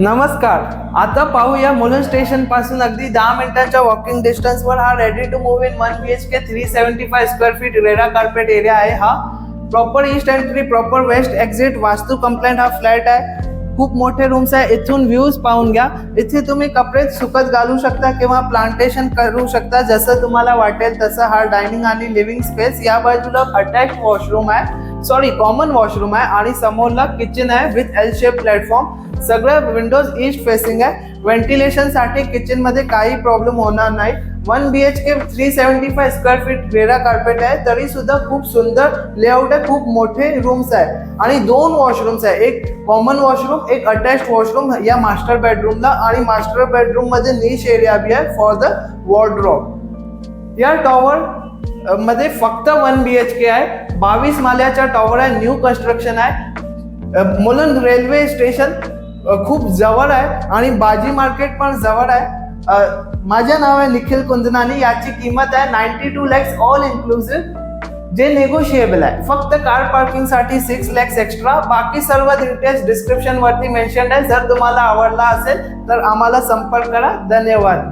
नमस्कार. आता पाहूया मुलुंड स्टेशन पासून अगदी 10 मिनिटांच्या वॉकिंग डिस्टन्सवर हा ready to move in 1 BHK 375 square feet RERA carpet area आहे. हा proper east entry, proper west exit, vastu compliant हा फ्लॅट आहे. खूप मोठे रूम्स आहे. इथून व्ह्यूज पाहून घ्या. इथे तुम्ही कपडे सुकत घालू शकता किंवा प्लांटेशन करू शकता, जसं तुम्हाला वाटेल तसं. हा डायनिंग आणि लिव्हिंग स्पेस. या बाजूला अटॅच वॉशरूम आहे, कॉमन वॉशरूम आहे आणि समोरला किचन आहे विथ एल शेप प्लॅटफॉर्म. सगळं विंडोज ईस्ट फेसिंग आहे. व्हेंटिलेशन साठी किचन मध्ये काही प्रॉब्लेम होणार नाही. 1 BHK 375 square feet RERA carpet आहे, तरी सुद्धा खूप सुंदर लेआउट आहे. खूप मोठे रूम्स आहे आणि 2 वॉशरूम्स आहे, एक कॉमन वॉशरूम, एक अटॅच्ड वॉशरूम या मास्टर बेडरूमला. आणि मास्टर बेडरूम मध्ये निश एरिया भी आहे फॉर द वॉर्डरोब. या टॉवर मध्ये फक्त 1 BHK आहे. 22 माल्याचा टॉवर आहे. न्यू कन्स्ट्रक्शन आहे. मुलुंड रेल्वे स्टेशन खूप जवळ आहे आणि बाजी मार्केट पण जवळ आहे. माझे नाव आहे निखिल कुंदनानी. याची किंमत आहे 92 lakhs ऑल इन्क्लुसिव्ह, जे नेगोशिएबल आहे. फक्त कार पार्किंग साठी 6 lakhs एक्स्ट्रा. बाकी सर्व डिटेल्स डिस्क्रिप्शन वरती मेन्शन आहे. जर तुम्हाला आवडला असेल तर आम्हाला संपर्क करा. धन्यवाद.